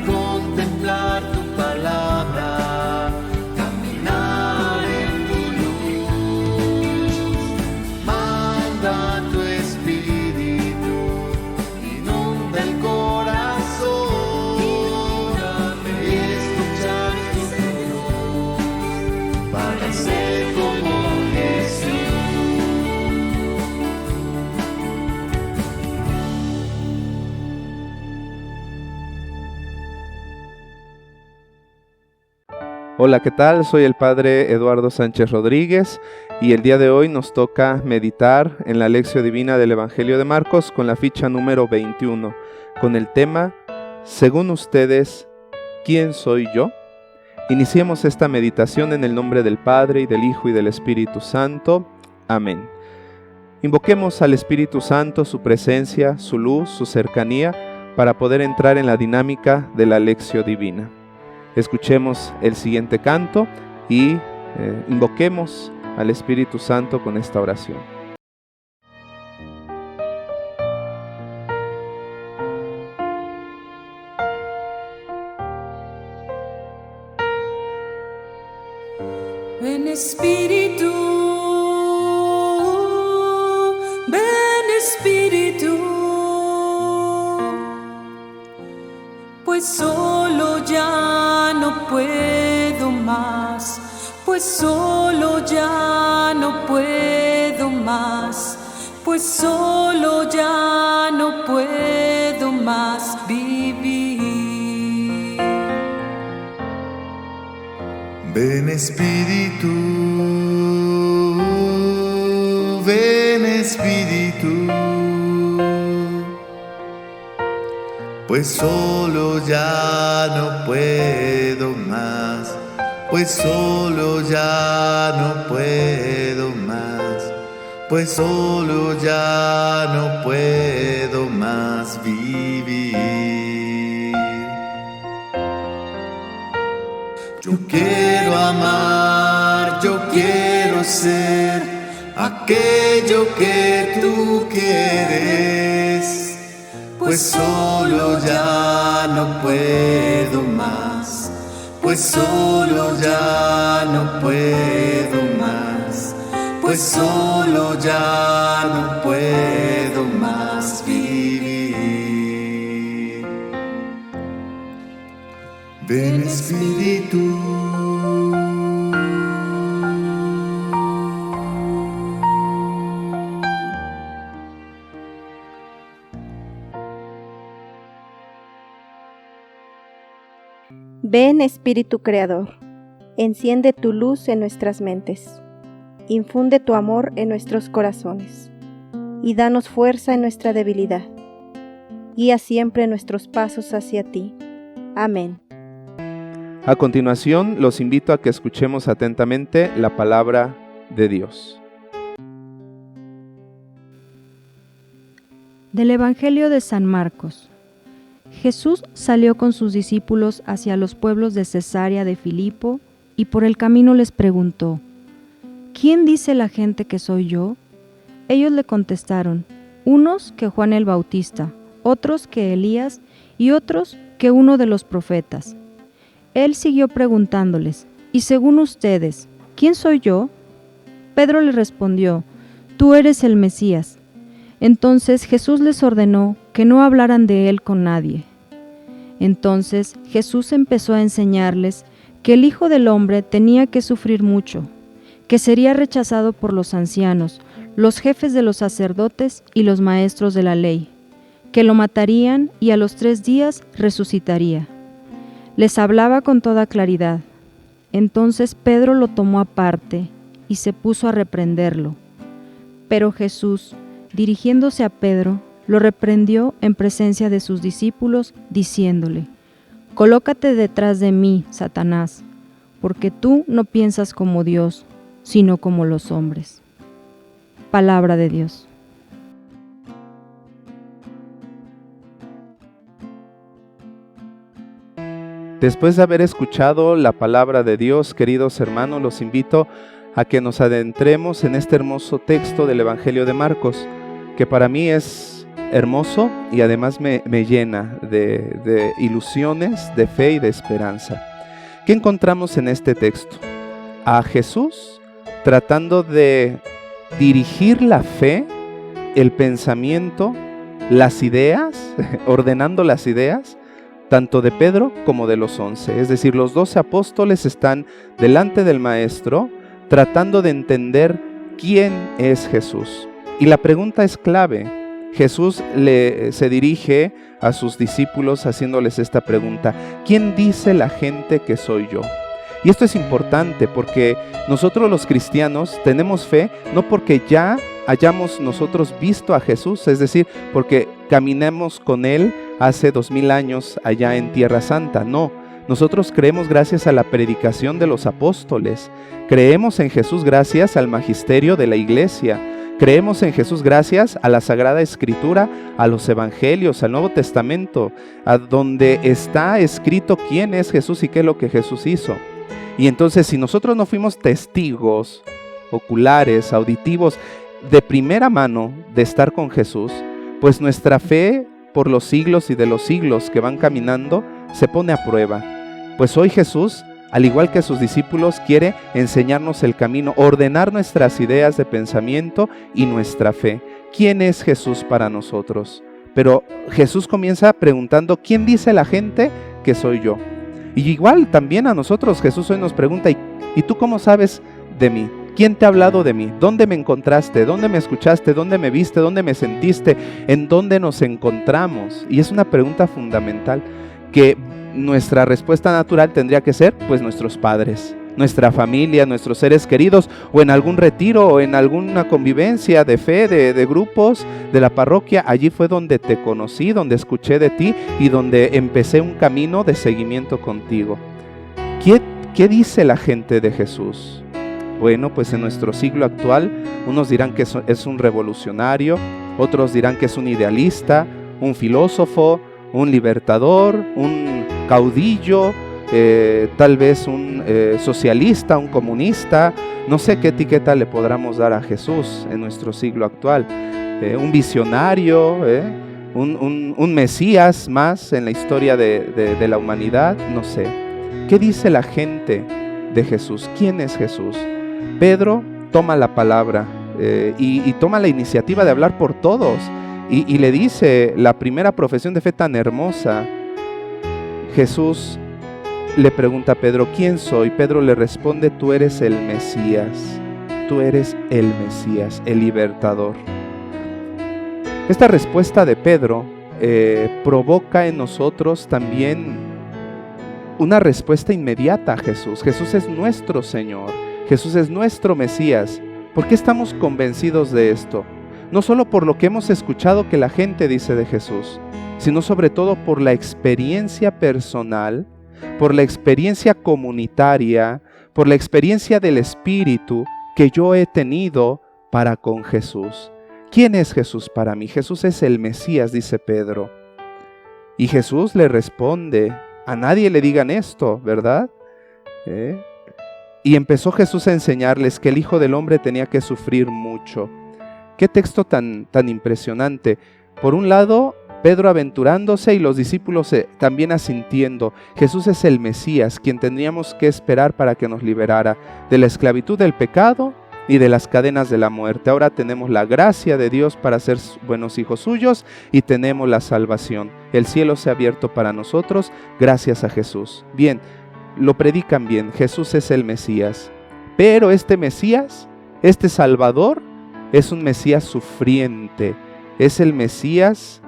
contemplar tu palabra, caminar en tu luz. Manda tu espíritu, inunda el corazón y escuchar tu voz para ser como Jesús. Hola, ¿qué tal? Soy el Padre Eduardo Sánchez Rodríguez y el día de hoy nos toca meditar en la lección divina del Evangelio de Marcos con la ficha número 21, con el tema Según ustedes, ¿quién soy yo? Iniciemos esta meditación en el nombre del Padre y del Hijo y del Espíritu Santo. Amén. Invoquemos al Espíritu Santo, su presencia, su luz, su cercanía, para poder entrar en la dinámica de la lección divina. Escuchemos el siguiente canto y invoquemos al Espíritu Santo con esta oración. Ven Espíritu, pues solo ya no puedo más, pues solo ya no puedo más, pues solo ya no puedo más vivir. Ven Espíritu, ven Espíritu, pues solo ya no puedo más, pues solo ya no puedo más, pues solo ya no puedo más vivir. Yo quiero amar, yo quiero ser aquello que tú quieres, pues solo ya no puedo más, pues solo ya no puedo más, pues solo ya no puedo más vivir. Ven Espíritu. Ven Espíritu Creador, enciende tu luz en nuestras mentes, infunde tu amor en nuestros corazones y danos fuerza en nuestra debilidad. Guía siempre nuestros pasos hacia ti. Amén. A continuación, los invito a que escuchemos atentamente la palabra de Dios. Del Evangelio de San Marcos. Jesús salió con sus discípulos hacia los pueblos de Cesarea de Filipo y por el camino les preguntó: ¿Quién dice la gente que soy yo? Ellos le contestaron: unos que Juan el Bautista, otros que Elías y otros que uno de los profetas. Él siguió preguntándoles: ¿y según ustedes, quién soy yo? Pedro le respondió: tú eres el Mesías. Entonces Jesús les ordenó que no hablaran de él con nadie. Entonces Jesús empezó a enseñarles que el Hijo del Hombre tenía que sufrir mucho, que sería rechazado por los ancianos, los jefes de los sacerdotes y los maestros de la ley, que lo matarían y a los 3 días resucitaría. Les hablaba con toda claridad. Entonces Pedro lo tomó aparte y se puso a reprenderlo. Pero Jesús, dirigiéndose a Pedro, lo reprendió en presencia de sus discípulos, diciéndole: colócate detrás de mí, Satanás, porque tú no piensas como Dios, sino como los hombres. Palabra de Dios. Después de haber escuchado la palabra de Dios, queridos hermanos, los invito a que nos adentremos en este hermoso texto del Evangelio de Marcos, que para mí es hermoso y además me llena de ilusiones, de fe y de esperanza. ¿Qué encontramos en este texto? A Jesús tratando de dirigir la fe, el pensamiento, las ideas, ordenando las ideas, tanto de Pedro como de los 11. Es decir, los 12 apóstoles están delante del Maestro tratando de entender quién es Jesús. Y la pregunta es clave. Jesús se dirige a sus discípulos haciéndoles esta pregunta: ¿quién dice la gente que soy yo? Y esto es importante porque nosotros los cristianos tenemos fe no porque ya hayamos nosotros visto a Jesús, es decir, porque caminemos con Él hace 2000 años allá en Tierra Santa. No, nosotros creemos gracias a la predicación de los apóstoles, creemos en Jesús gracias al magisterio de la iglesia, creemos en Jesús gracias a la Sagrada Escritura, a los Evangelios, al Nuevo Testamento, a donde está escrito quién es Jesús y qué es lo que Jesús hizo. Y entonces, si nosotros no fuimos testigos oculares, auditivos, de primera mano de estar con Jesús, pues nuestra fe por los siglos y de los siglos que van caminando se pone a prueba. Pues hoy Jesús, al igual que sus discípulos, quiere enseñarnos el camino, ordenar nuestras ideas de pensamiento y nuestra fe. ¿Quién es Jesús para nosotros? Pero Jesús comienza preguntando: ¿quién dice la gente que soy yo? Y igual también a nosotros Jesús hoy nos pregunta: ¿y tú cómo sabes de mí? ¿Quién te ha hablado de mí? ¿Dónde me encontraste? ¿Dónde me escuchaste? ¿Dónde me viste? ¿Dónde me sentiste? ¿En dónde nos encontramos? Y es una pregunta fundamental que nuestra respuesta natural tendría que ser pues nuestros padres, nuestra familia, nuestros seres queridos, o en algún retiro o en alguna convivencia de fe, de grupos de la parroquia. Allí fue donde te conocí, donde escuché de ti y donde empecé un camino de seguimiento contigo. ¿Qué dice la gente de Jesús? Bueno, pues en nuestro siglo actual, unos dirán que es un revolucionario, otros dirán que es un idealista, un filósofo, un libertador, un caudillo, tal vez un socialista, un comunista. No sé qué etiqueta le podamos dar a Jesús en nuestro siglo actual. Un visionario, un Mesías más en la historia de la humanidad, no sé. ¿Qué dice la gente de Jesús? ¿Quién es Jesús? Pedro toma la palabra y toma la iniciativa de hablar por todos y le dice la primera profesión de fe tan hermosa. Jesús le pregunta a Pedro: ¿quién soy? Pedro le responde: tú eres el Mesías, tú eres el Mesías, el libertador. Esta respuesta de Pedro provoca en nosotros también una respuesta inmediata a Jesús. Jesús es nuestro Señor, Jesús es nuestro Mesías. ¿Por qué estamos convencidos de esto? No solo por lo que hemos escuchado que la gente dice de Jesús, sino sobre todo por la experiencia personal, por la experiencia comunitaria, por la experiencia del Espíritu que yo he tenido para con Jesús. ¿Quién es Jesús para mí? Jesús es el Mesías, dice Pedro. Y Jesús le responde: a nadie le digan esto, ¿verdad? Y empezó Jesús a enseñarles que el Hijo del Hombre tenía que sufrir mucho. Qué texto tan impresionante. Por un lado, Pedro aventurándose y los discípulos también asintiendo. Jesús es el Mesías, quien tendríamos que esperar para que nos liberara de la esclavitud del pecado y de las cadenas de la muerte. Ahora tenemos la gracia de Dios para ser buenos hijos suyos y tenemos la salvación. El cielo se ha abierto para nosotros gracias a Jesús. Bien, lo predican bien. Jesús es el Mesías. Pero este Mesías, este Salvador, es un Mesías sufriente. Es el Mesías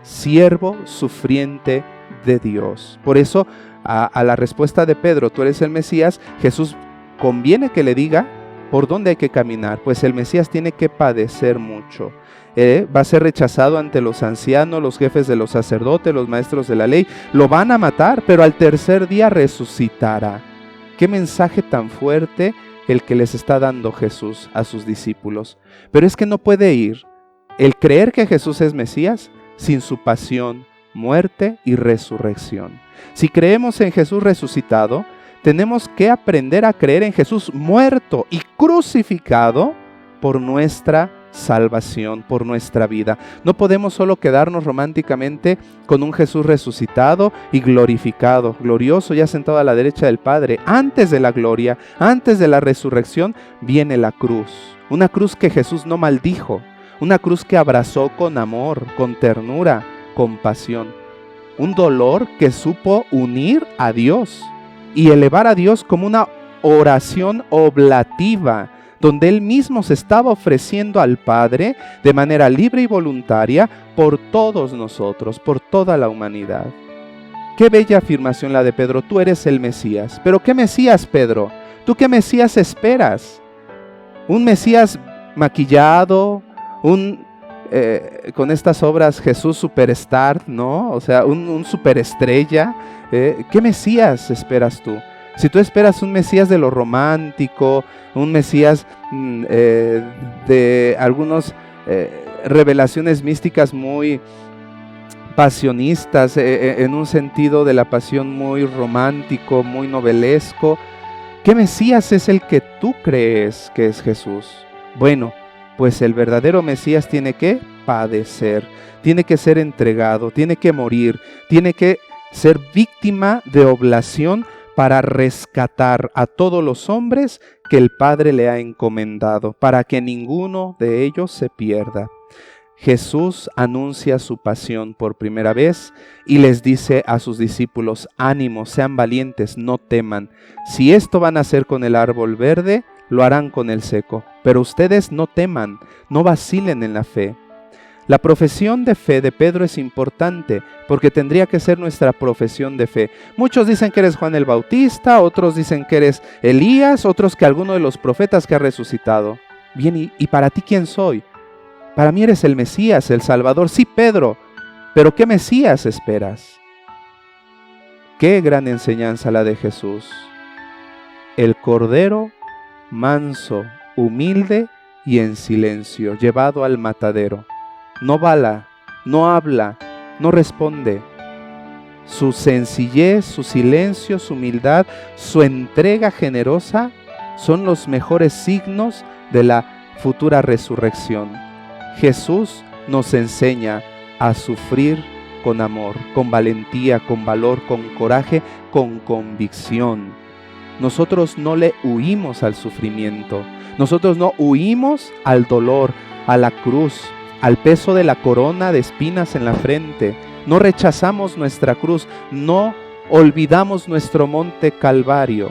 siervo sufriente de Dios. Por eso a la respuesta de Pedro: tú eres el Mesías, Jesús conviene que le diga por dónde hay que caminar. Pues el Mesías tiene que padecer mucho. Va a ser rechazado ante los ancianos, los jefes de los sacerdotes, los maestros de la ley. Lo van a matar, pero al tercer día resucitará. Qué mensaje tan fuerte el que les está dando Jesús a sus discípulos. Pero es que no puede ir el creer que Jesús es Mesías sin su pasión, muerte y resurrección. Si creemos en Jesús resucitado, tenemos que aprender a creer en Jesús muerto y crucificado por nuestra salvación, por nuestra vida. No podemos solo quedarnos románticamente con un Jesús resucitado y glorificado, glorioso, ya sentado a la derecha del Padre. Antes de la gloria, antes de la resurrección, viene la cruz. Una cruz que Jesús no maldijo, una cruz que abrazó con amor, con ternura, con pasión. Un dolor que supo unir a Dios y elevar a Dios como una oración oblativa, donde Él mismo se estaba ofreciendo al Padre de manera libre y voluntaria por todos nosotros, por toda la humanidad. Qué bella afirmación la de Pedro: tú eres el Mesías. ¿Pero qué Mesías, Pedro? ¿Tú qué Mesías esperas? ¿Un Mesías maquillado? Con estas obras Jesús superstar, ¿no? O sea, un superestrella. ¿Qué Mesías esperas tú? Si tú esperas un Mesías de lo romántico, un Mesías de algunas revelaciones místicas muy pasionistas, en un sentido de la pasión muy romántico, muy novelesco, ¿qué Mesías es el que tú crees que es Jesús? Bueno, pues el verdadero Mesías tiene que padecer, tiene que ser entregado, tiene que morir, tiene que ser víctima de oblación para rescatar a todos los hombres que el Padre le ha encomendado, para que ninguno de ellos se pierda. Jesús anuncia su pasión por primera vez y les dice a sus discípulos: ánimo, sean valientes, no teman. Si esto van a hacer con el árbol verde, lo harán con el seco. Pero ustedes no teman, no vacilen en la fe. La profesión de fe de Pedro es importante porque tendría que ser nuestra profesión de fe. Muchos dicen que eres Juan el Bautista, otros dicen que eres Elías, otros que alguno de los profetas que ha resucitado. Bien, ¿y para ti quién soy? Para mí eres el Mesías, el Salvador. Sí, Pedro, pero ¿qué Mesías esperas? Qué gran enseñanza la de Jesús. El Cordero manso, humilde y en silencio, llevado al matadero. No bala, no habla, no responde. Su sencillez, su silencio, su humildad, su entrega generosa son los mejores signos de la futura resurrección. Jesús nos enseña a sufrir con amor, con valentía, con valor, con coraje, con convicción. Nosotros no le huimos al sufrimiento, nosotros no huimos al dolor, a la cruz, al peso de la corona de espinas en la frente. No rechazamos nuestra cruz, no olvidamos nuestro monte Calvario.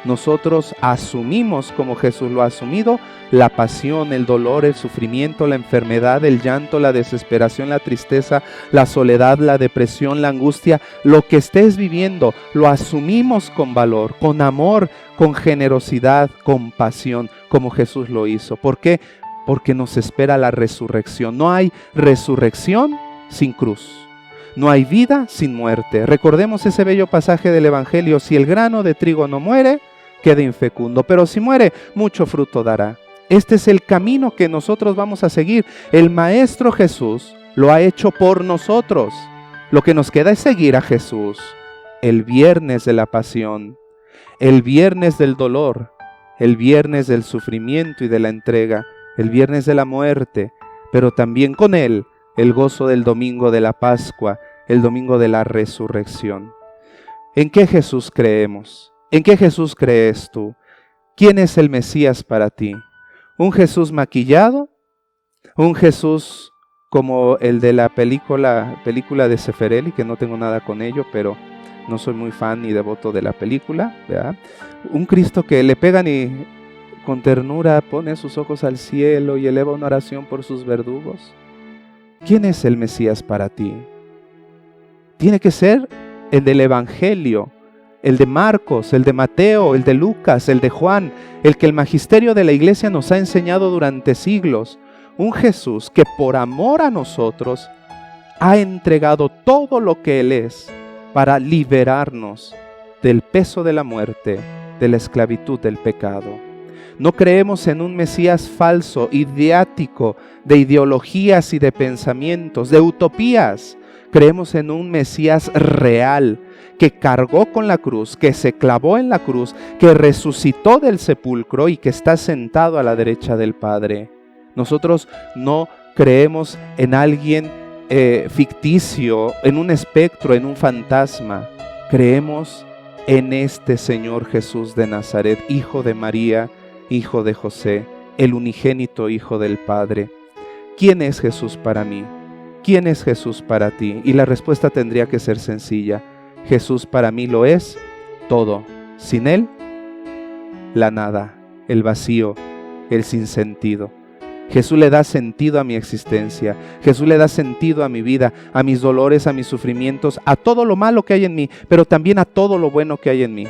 Nosotros asumimos, como Jesús lo ha asumido, la pasión, el dolor, el sufrimiento, la enfermedad, el llanto, la desesperación, la tristeza, la soledad, la depresión, la angustia. Lo que estés viviendo, lo asumimos con valor, con amor, con generosidad, con pasión, como Jesús lo hizo. ¿Por qué? Porque nos espera la resurrección. No hay resurrección sin cruz. No hay vida sin muerte. Recordemos ese bello pasaje del Evangelio: si el grano de trigo no muere, queda infecundo, pero si muere, mucho fruto dará. Este es el camino que nosotros vamos a seguir. El Maestro Jesús lo ha hecho por nosotros. Lo que nos queda es seguir a Jesús. El viernes de la pasión, el viernes del dolor, el viernes del sufrimiento y de la entrega, el viernes de la muerte, pero también con Él el gozo del domingo de la Pascua, el domingo de la resurrección. ¿En qué Jesús creemos? ¿En qué Jesús crees tú? ¿Quién es el Mesías para ti? ¿Un Jesús maquillado? ¿Un Jesús como el de la película de Zeffirelli, que no tengo nada con ello, pero no soy muy fan ni devoto de la película, ¿verdad? Un Cristo que le pegan y con ternura pone sus ojos al cielo y eleva una oración por sus verdugos. ¿Quién es el Mesías para ti? Tiene que ser el del Evangelio, el de Marcos, el de Mateo, el de Lucas, el de Juan, el que el magisterio de la iglesia nos ha enseñado durante siglos. Un Jesús que por amor a nosotros ha entregado todo lo que Él es para liberarnos del peso de la muerte, de la esclavitud del pecado. No creemos en un Mesías falso, ideático, de ideologías y de pensamientos, de utopías. Creemos en un Mesías real, que cargó con la cruz, que se clavó en la cruz, que resucitó del sepulcro y que está sentado a la derecha del Padre. Nosotros no creemos en alguien ficticio, en un espectro, en un fantasma. Creemos en este Señor Jesús de Nazaret, Hijo de María, Hijo de José, el unigénito Hijo del Padre. ¿Quién es Jesús para mí? ¿Quién es Jesús para ti? Y la respuesta tendría que ser sencilla. Jesús para mí lo es todo. Sin Él, la nada, el vacío, el sinsentido. Jesús le da sentido a mi existencia. Jesús le da sentido a mi vida, a mis dolores, a mis sufrimientos, a todo lo malo que hay en mí, pero también a todo lo bueno que hay en mí.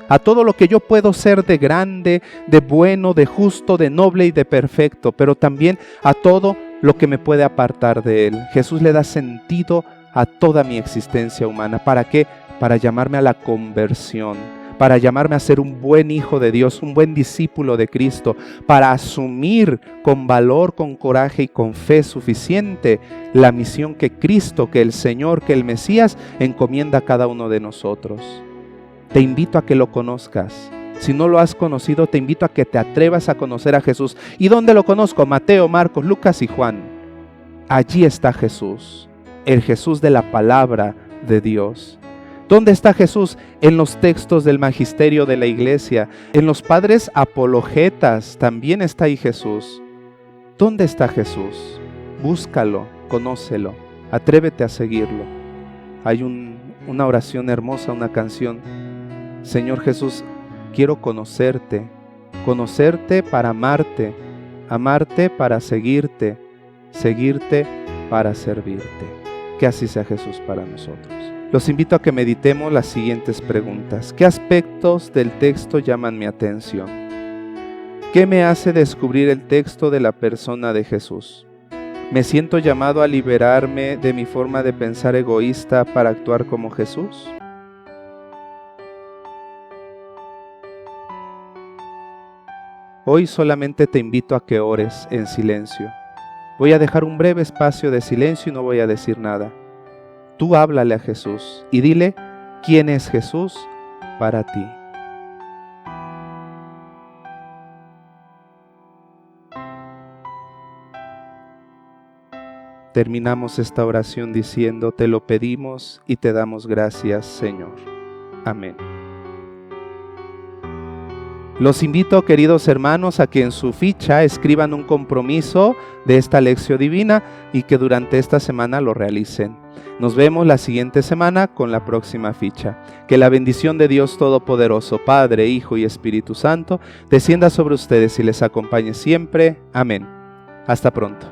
A todo lo que yo puedo ser de grande, de bueno, de justo, de noble y de perfecto, pero también a todo lo que me puede apartar de Él. Jesús le da sentido a toda mi existencia humana. ¿Para qué? Para llamarme a la conversión, para llamarme a ser un buen hijo de Dios, un buen discípulo de Cristo, para asumir con valor, con coraje y con fe suficiente la misión que Cristo, que el Señor, que el Mesías encomienda a cada uno de nosotros. Te invito a que lo conozcas. Si no lo has conocido, te invito a que te atrevas a conocer a Jesús. ¿Y dónde lo conozco? Mateo, Marcos, Lucas y Juan. Allí está Jesús, el Jesús de la palabra de Dios. ¿Dónde está Jesús? En los textos del magisterio de la iglesia, en los padres apologetas, también está ahí Jesús. ¿Dónde está Jesús? Búscalo, conócelo, atrévete a seguirlo. Hay una oración hermosa, una canción. Señor Jesús, quiero conocerte para amarte, amarte para seguirte, seguirte para servirte. Que así sea Jesús para nosotros. Los invito a que meditemos las siguientes preguntas. ¿Qué aspectos del texto llaman mi atención? ¿Qué me hace descubrir el texto de la persona de Jesús? ¿Me siento llamado a liberarme de mi forma de pensar egoísta para actuar como Jesús? Hoy solamente te invito a que ores en silencio. Voy a dejar un breve espacio de silencio y no voy a decir nada. Tú háblale a Jesús y dile quién es Jesús para ti. Terminamos esta oración diciendo: te lo pedimos y te damos gracias, Señor. Amén. Los invito, queridos hermanos, a que en su ficha escriban un compromiso de esta lección divina y que durante esta semana lo realicen. Nos vemos la siguiente semana con la próxima ficha. Que la bendición de Dios Todopoderoso, Padre, Hijo y Espíritu Santo, descienda sobre ustedes y les acompañe siempre. Amén. Hasta pronto.